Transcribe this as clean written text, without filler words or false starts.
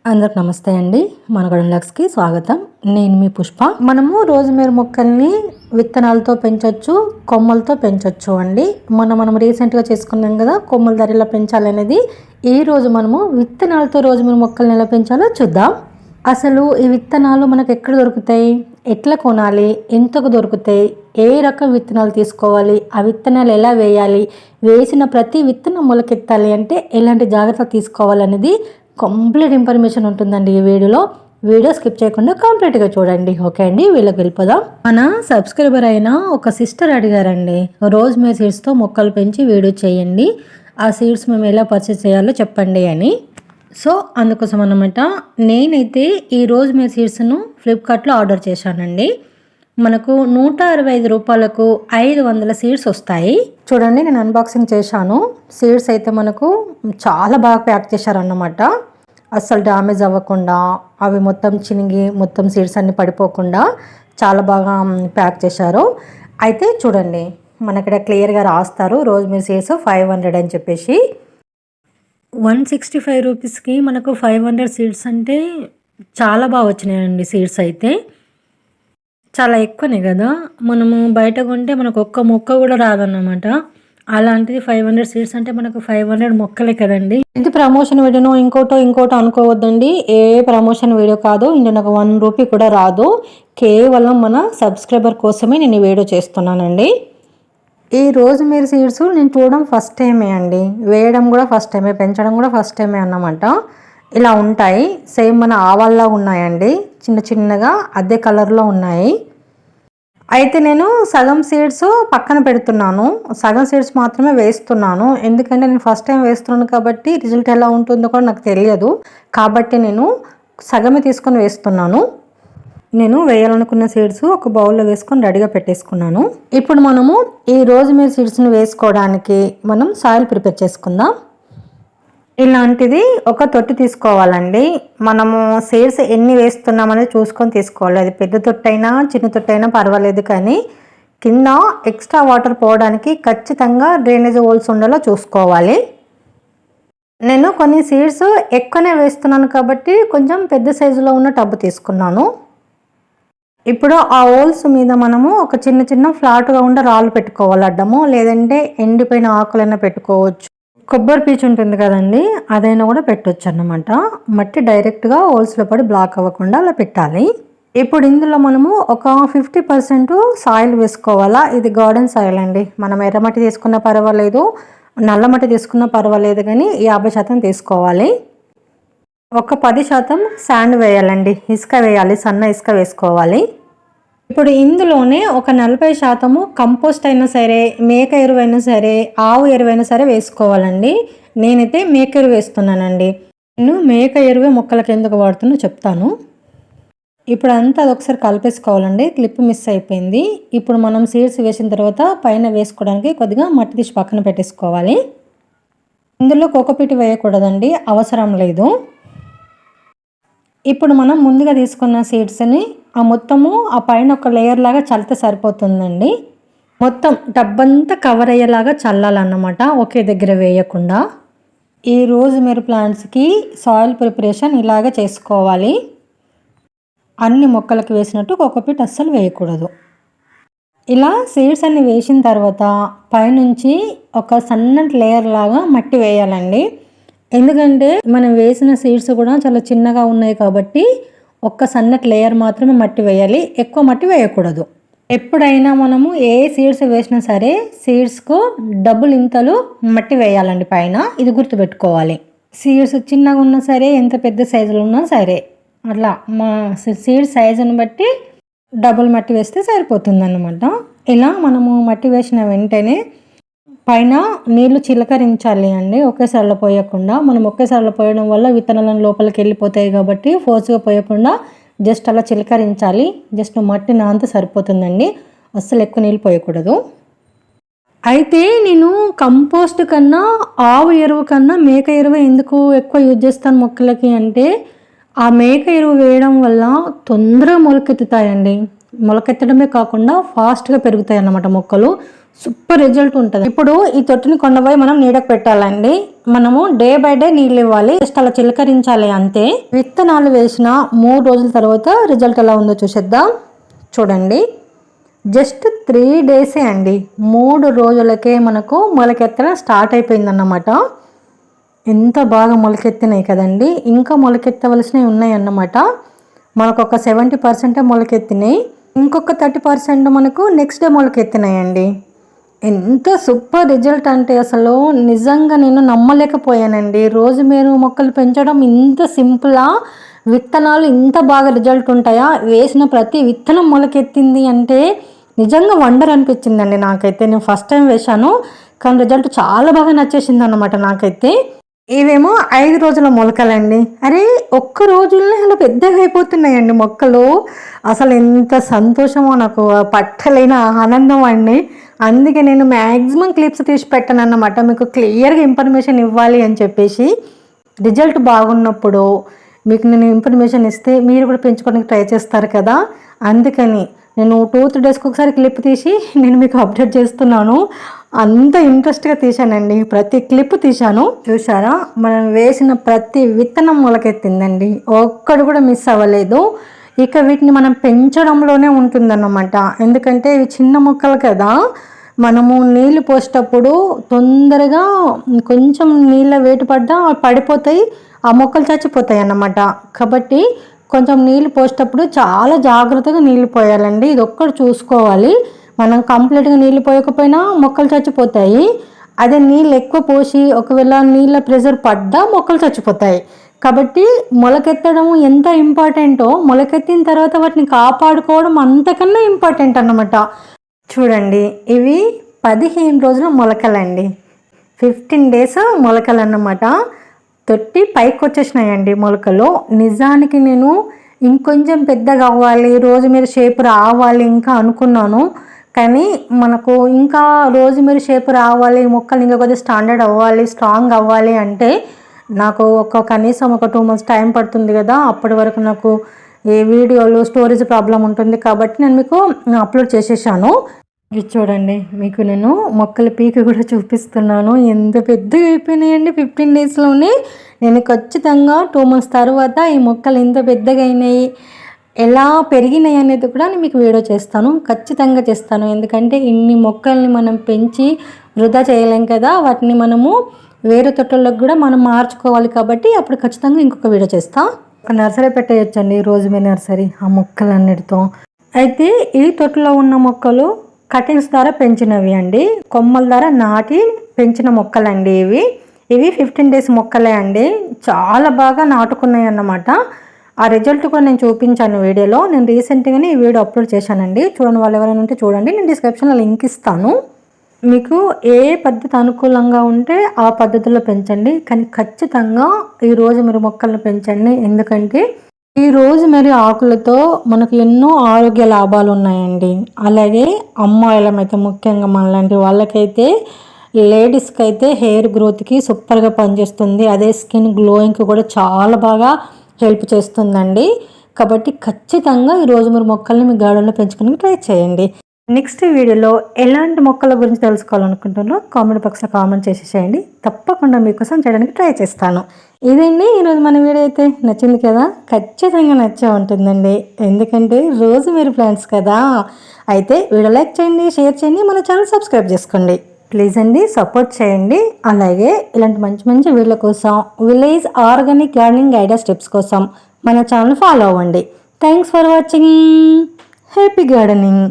అందరికి నమస్తే అండి. మన గార్డెన్లాగ్స్కి స్వాగతం. నేను మీ పుష్ప. మనము రోజ్మేరీ మొక్కల్ని విత్తనాలతో పెంచవచ్చు, కొమ్మలతో పెంచవచ్చు అండి. మనం రీసెంట్గా చేసుకున్నాం కదా కొమ్మల ధర ఎలా పెంచాలనేది. ఈరోజు మనము విత్తనాలతో రోజ్మేరీ మొక్కల్ని ఎలా పెంచాలో చూద్దాం. అసలు ఈ విత్తనాలు మనకు ఎక్కడ దొరుకుతాయి, ఎట్లా కొనాలి, ఎంతకు దొరుకుతాయి, ఏ రకం విత్తనాలు తీసుకోవాలి, ఆ విత్తనాలు ఎలా వేయాలి, వేసిన ప్రతి విత్తనం మొలకెత్తాలి అంటే ఎలాంటి జాగ్రత్తలు తీసుకోవాలనేది కంప్లీట్ ఇన్ఫర్మేషన్ ఉంటుందండి ఈ వీడియో స్కిప్ చేయకుండా కంప్లీట్గా చూడండి. ఓకే అండి, వీళ్ళకి వెళ్ళిపోదాం. మన సబ్స్క్రైబర్ అయిన ఒక సిస్టర్ అడిగారండి, రోజ్మేరీ సీడ్స్తో మొక్కలు పెంచి వీడియో చేయండి, ఆ సీడ్స్ మేము ఎలా పర్చేస్ చేయాలో చెప్పండి అని. సో అందుకోసం అన్నమాట నేనైతే ఈ రోజ్మేరీ సీడ్స్ను ఫ్లిప్కార్ట్లో ఆర్డర్ చేశానండి. మనకు 165 రూపాయలకు 500 సీడ్స్ వస్తాయి. చూడండి, నేను అన్బాక్సింగ్ చేశాను. సీడ్స్ అయితే మనకు చాలా బాగా ప్యాక్ చేశారన్నమాట. అస్సలు డ్యామేజ్ అవ్వకుండా, అవి మొత్తం చినిగి మొత్తం సీడ్స్ అన్నీ పడిపోకుండా చాలా బాగా ప్యాక్ చేశారు. అయితే చూడండి, మనకి క్లియర్గా రాస్తారు రోజ్మేరీ సీడ్స్ 500 అని చెప్పేసి. 165 రూపీస్కి మనకు 500 సీడ్స్ అంటే చాలా బాగా వచ్చినాయండి. సీడ్స్ అయితే చాలా ఎక్కువనే కదా, మనము బయట కొంటే మనకు ఒక్క మొక్క కూడా రాదన్నమాట. అలాంటిది 500 సీడ్స్ అంటే మనకు 500 మొక్కలే కదండి. ఇది ప్రమోషన్ వీడియోనో ఇంకోటో అనుకోవద్దండి. ఏ ప్రమోషన్ వీడియో కాదు. ఇందులో నాకు 1 రూపీ కూడా రాదు. కేవలం మన సబ్స్క్రైబర్ కోసమే నేను ఈ వీడియో చేస్తున్నానండి. ఈ రోజ్మేరీ సీడ్స్ నేను చూడడం ఫస్ట్ టైమే అండి, వేయడం కూడా ఫస్ట్ టైమే, పెంచడం కూడా ఫస్ట్ టైమే అన్నమాట. ఇలా ఉంటాయి, సేమ్ మన ఆవాల్లా ఉన్నాయండి, చిన్న చిన్నగా అదే కలర్లో ఉన్నాయి. అయితే నేను సగం సీడ్స్ పక్కన పెడుతున్నాను, సగం సీడ్స్ మాత్రమే వేస్తున్నాను. ఎందుకంటే నేను ఫస్ట్ టైం వేస్తున్నాను కాబట్టి రిజల్ట్ ఎలా ఉంటుందో కూడా నాకు తెలియదు. కాబట్టి నేను సగమే తీసుకొని వేస్తున్నాను. నేను వేయాలనుకున్న సీడ్స్ ఒక బౌల్లో వేసుకొని రెడీగా పెట్టేసుకున్నాను. ఇప్పుడు మనము ఈ రోజ్మేరీ సీడ్స్ని వేసుకోవడానికి మనం సాయిల్ ప్రిపేర్ చేసుకుందాం. ఇలాంటిది ఒక తొట్టి తీసుకోవాలండి. మనము సీడ్స్ ఎన్ని వేస్తున్నామనేది చూసుకొని తీసుకోవాలి. అది పెద్ద తొట్టైనా చిన్న తొట్టైనా పర్వాలేదు, కానీ కింద ఎక్స్ట్రా వాటర్ పోవడానికి ఖచ్చితంగా డ్రైనేజ్ హోల్స్ ఉండేలా చూసుకోవాలి. నేను కొన్ని సీడ్స్ ఎక్కువనే వేస్తున్నాను కాబట్టి కొంచెం పెద్ద సైజులో ఉన్న టబ్ తీసుకున్నాను. ఇప్పుడు ఆ హోల్స్ మీద మనము ఒక చిన్న ఫ్లాట్గా ఉండే రాళ్ళు పెట్టుకోవాలి అడ్డము, లేదంటే ఎండిపోయిన ఆకులైనా పెట్టుకోవచ్చు. కొబ్బరి పీచు ఉంటుంది కదండి, అదైనా కూడా పెట్టవచ్చు అన్నమాట. మట్టి డైరెక్ట్గా హోల్స్లో పడి బ్లాక్ అవ్వకుండా అలా పెట్టాలి. ఇప్పుడు ఇందులో మనము ఒక 50% సాయిల్ వేసుకోవాలా. ఇది గార్డెన్ సాయిల్ అండి. మనం ఎర్రమట్టి తీసుకున్నా పర్వాలేదు, నల్ల మట్టి తీసుకున్నా పర్వాలేదు, కానీ 50% తీసుకోవాలి. ఒక 10% శాండ్ వేయాలండి, ఇసుక వేయాలి, సన్న ఇసుక వేసుకోవాలి. ఇప్పుడు ఇందులోనే ఒక 40% కంపోస్ట్ అయినా సరే, మేక ఎరువైనా సరే, ఆవు ఎరువైనా సరే వేసుకోవాలండి. నేనైతే మేక ఎరువు వేస్తున్నానండి. నేను మేక ఎరువే మొక్కలకి ఎందుకు వాడుతున్నా చెప్తాను. ఇప్పుడు అంతా అది ఒకసారి కలిపేసుకోవాలండి. క్లిప్ మిస్ అయిపోయింది. ఇప్పుడు మనం సీడ్స్ వేసిన తర్వాత పైన వేసుకోవడానికి కొద్దిగా మట్టి తీసి పక్కన పెట్టేసుకోవాలి. ఇందులో కోకోపీట్ వేయకూడదండి, అవసరం లేదు. ఇప్పుడు మనం ముందుగా తీసుకున్న సీడ్స్ని మొత్తము ఆ పైన ఒక లేయర్ లాగా చల్లితే సరిపోతుందండి. మొత్తం డబ్బంతా కవర్ అయ్యేలాగా చల్లాలన్నమాట, ఒకే దగ్గర వేయకుండా. ఈ రోజ్మేరీ ప్లాంట్స్కి సాయిల్ ప్రిపరేషన్ ఇలాగే చేసుకోవాలి. అన్ని మొక్కలకు వేసినట్టు కోకోపీట్ అస్సలు వేయకూడదు. ఇలా సీడ్స్ అన్ని వేసిన తర్వాత పైనుంచి ఒక సన్నటి లేయర్ లాగా మట్టి వేయాలండి. ఎందుకంటే మనం వేసిన సీడ్స్ కూడా చాలా చిన్నగా ఉన్నాయి కాబట్టి ఒక్క సన్నటి లేయర్ మాత్రమే మట్టి వేయాలి, ఎక్కువ మట్టి వేయకూడదు. ఎప్పుడైనా మనము ఏ సీడ్స్ వేసినా సరే సీడ్స్కు డబుల్ ఇంతలు మట్టి వేయాలండి పైన, ఇది గుర్తుపెట్టుకోవాలి. సీడ్స్ చిన్నగా ఉన్నా సరే, ఎంత పెద్ద సైజులో ఉన్నా సరే, అట్లా మా సీడ్ సైజుని బట్టి డబుల్ మట్టి వేస్తే సరిపోతుంది అన్నమాట. ఇలా మనము మట్టి వేసిన వెంటనే పైన నీళ్లు చిలకరించాలి అండి, ఒకేసారిలో పోయకుండా. మనం ఒకేసారిలో పోయడం వల్ల విత్తనాలను లోపలికి వెళ్ళిపోతాయి కాబట్టి ఫోర్స్గా పోయకుండా జస్ట్ అలా చిలకరించాలి. జస్ట్ మట్టి నాంత సరిపోతుందండి, అస్సలు ఎక్కువ నీళ్ళు పోయకూడదు. అయితే నేను కంపోస్ట్ కన్నా ఆవు ఎరువు కన్నా మేక ఎరువు ఎందుకు ఎక్కువ యూజ్ చేస్తాను మొక్కలకి అంటే, ఆ మేక ఎరువు వేయడం వల్ల తొందరగా మొలకెత్తుతాయండి. మొలకెత్తడమే కాకుండా ఫాస్ట్గా పెరుగుతాయి అన్నమాట మొక్కలు. సూపర్ రిజల్ట్ ఉంటుంది. ఇప్పుడు ఈ తొట్టిని కొండపోయి మనం నీడకు పెట్టాలండి. మనము డే బై డే నీళ్ళు ఇవ్వాలి, జస్ట్ అలా చిలకరించాలి అంతే. విత్తనాలు వేసిన 3 రోజుల తర్వాత రిజల్ట్ ఎలా ఉందో చూసేద్దాం. చూడండి, జస్ట్ 3 డేసే అండి, 3 రోజులకే మనకు మొలకెత్తడం స్టార్ట్ అయిపోయిందన్నమాట. ఎంత బాగా మొలకెత్తినాయి కదండి. ఇంకా మొలకెత్తవలసినవి ఉన్నాయి అన్నమాట. మనకు ఒక 70% మొలకెత్తినాయి, ఇంకొక 30% మనకు నెక్స్ట్ డే మొలకెత్తినాయండి. ఎంత సూపర్ రిజల్ట్ అంటే అసలు నిజంగా నేను నమ్మలేకపోయానండి. రోజ్మేరీ మొక్కలు పెంచడం ఇంత సింపులా, విత్తనాలు ఇంత బాగా రిజల్ట్ ఉంటాయా, వేసిన ప్రతి విత్తనం మొలకెత్తింది అంటే నిజంగా వండర్ అనిపించిందండి నాకైతే. నేను ఫస్ట్ టైం వేశాను కానీ రిజల్ట్ చాలా బాగా నచ్చేసింది అన్నమాట నాకైతే. ఇవేమో 5 రోజుల మొలకలండి. అరే ఒక్క రోజుల్లో అలా పెద్దగా అయిపోతున్నాయండి మొక్కలు. అసలు ఎంత సంతోషమో, నాకు పట్టలేని ఆనందం అండి. అందుకే నేను మ్యాక్సిమం క్లిప్స్ తీసి పెట్టాను అన్నమాట, మీకు క్లియర్గా ఇన్ఫర్మేషన్ ఇవ్వాలి అని చెప్పేసి. రిజల్ట్ బాగున్నప్పుడు మీకు నేను ఇన్ఫర్మేషన్ ఇస్తే మీరు కూడా పెంచుకోవడానికి ట్రై చేస్తారు కదా, అందుకని నేను 2-3 డేస్కి ఒకసారి క్లిప్ తీసి నేను మీకు అప్డేట్ చేస్తున్నాను. అంత ఇంట్రెస్ట్గా తీశానండి, ప్రతి క్లిప్ తీశాను. చూసారా, మనం వేసిన ప్రతి విత్తనం మొలకెత్తిందండి, ఒక్కడు కూడా మిస్ అవ్వలేదు. ఇక వీటిని మనం పెంచడంలోనే ఉంటుందన్నమాట. ఎందుకంటే ఇవి చిన్న మొక్కలు కదా, మనము నీళ్ళు పోసేటప్పుడు తొందరగా కొంచెం నీళ్ళ వేటు పడ్డా పడిపోతాయి, ఆ మొక్కలు చచ్చిపోతాయి అన్నమాట. కాబట్టి కొంచెం నీళ్ళు పోసేటప్పుడు చాలా జాగ్రత్తగా నీళ్ళు పోయాలండి. ఇది ఒక్కటి చూసుకోవాలి. మనం కంప్లీట్గా నీళ్ళు పోయకపోయినా మొక్కలు చచ్చిపోతాయి. అదే నీళ్ళు ఎక్కువ పోసి ఒకవేళ నీళ్ళ ప్రెషర్ పడ్డా మొక్కలు చచ్చిపోతాయి. కాబట్టి మొలకెత్తడం ఎంత ఇంపార్టెంటో, మొలకెత్తిన తర్వాత వాటిని కాపాడుకోవడం అంతకన్నా ఇంపార్టెంట్ అన్నమాట. చూడండి, ఇవి 15 రోజుల మొలకలండి, 15 డేస్ మొలకలు అన్నమాట. తొట్టి పైకి వచ్చేసినాయండి మొలకలు. నిజానికి నేను ఇంకొంచెం పెద్దగా అవ్వాలి, రోజ్మేరీ షేప్ రావాలి ఇంకా అనుకున్నాను. కానీ మనకు ఇంకా రోజ్మేరీ షేప్ రావాలి, మొక్కలు ఇంకా కొద్దిగా స్టాండర్డ్ అవ్వాలి, స్ట్రాంగ్ అవ్వాలి అంటే నాకు కనీసం ఒక 2 months టైం పడుతుంది కదా. అప్పటి వరకు నాకు ఈ వీడియోలు స్టోరేజ్ ప్రాబ్లం ఉంటుంది కాబట్టి నేను మీకు అప్లోడ్ చేసేసాను. ఇది చూడండి, మీకు నేను మొక్కల పీక కూడా చూపిస్తున్నాను. ఎంత పెద్దగా అయిపోయినాయండి 15 డేస్లోనే. నేను ఖచ్చితంగా 2 months తర్వాత ఈ మొక్కలు ఎంత పెద్దగా అయినాయి, ఎలా పెరిగినాయి అనేది కూడా నేను మీకు వీడియో చేస్తాను, ఖచ్చితంగా చేస్తాను. ఎందుకంటే ఇన్ని మొక్కల్ని మనం పెంచి వృధా చేయలేం కదా, వాటిని మనము వేరే తొట్టల్లోకి కూడా మనం మార్చుకోవాలి. కాబట్టి అప్పుడు ఖచ్చితంగా ఇంకొక వీడియో చేస్తాను. ఒక నర్సరీ పెట్టేయచ్చండి, రోజ్మేరీ నర్సరీ, ఆ మొక్కలన్నిటితో. అయితే ఈ తొట్టులో ఉన్న మొక్కలు కటింగ్స్ ద్వారా పెంచినవి అండి, కొమ్మల ద్వారా నాటి పెంచిన మొక్కలండి ఇవి 15 days మొక్కలే అండి. చాలా బాగా నాటుకున్నాయి అన్నమాట. ఆ రిజల్ట్ కూడా నేను చూపించాను వీడియోలో. నేను రీసెంట్గానే ఈ వీడియో అప్లోడ్ చేశానండి, చూడండి వాళ్ళు ఎవరైనా ఉంటే చూడండి. నేను డిస్క్రిప్షన్లో లింక్ ఇస్తాను. మీకు ఏ పద్ధతి అనుకూలంగా ఉంటే ఆ పద్ధతిలో పెంచండి, కానీ ఖచ్చితంగా ఈ రోజ్మేరీ మొక్కలను పెంచండి. ఎందుకంటే ఈ రోజ్మేరీ ఆకులతో మనకు ఎన్నో ఆరోగ్య లాభాలు ఉన్నాయండి. అలాగే అమ్మాయిలమైతే ముఖ్యంగా మనలాంటి వాళ్ళకైతే, లేడీస్కి అయితే హెయిర్ గ్రోత్కి సూపర్గా పనిచేస్తుంది. అదే స్కిన్ గ్లోయింగ్కి కూడా చాలా బాగా హెల్ప్ చేస్తుందండి. కాబట్టి ఖచ్చితంగా ఈ రోజ్మేరీ మొక్కల్ని మీ గార్డెన్లో పెంచుకుని ట్రై చేయండి. నెక్స్ట్ వీడియోలో ఎలాంటి మొక్కల గురించి తెలుసుకోవాలనుకుంటున్నారో కామెంట్ బాక్స్లో కామెంట్ చేసేసేయండి, తప్పకుండా మీకోసం చేయడానికి ట్రై చేస్తాను. ఇదండి ఈరోజు మన వీడియో. అయితే నచ్చింది కదా, ఖచ్చితంగా నచ్చే ఉంటుందండి, ఎందుకంటే రోజ్మేరీ ప్లాంట్స్ కదా. అయితే వీడియో లైక్ చేయండి, షేర్ చేయండి, మన ఛానల్ సబ్స్క్రైబ్ చేసుకోండి ప్లీజ్ అండి, సపోర్ట్ చేయండి. అలాగే ఇలాంటి మంచి మంచి వీడియోల కోసం, village organic gardening ideas tips కోసం మన ఛానల్ ఫాలో అవ్వండి. Thanks for watching. Happy gardening.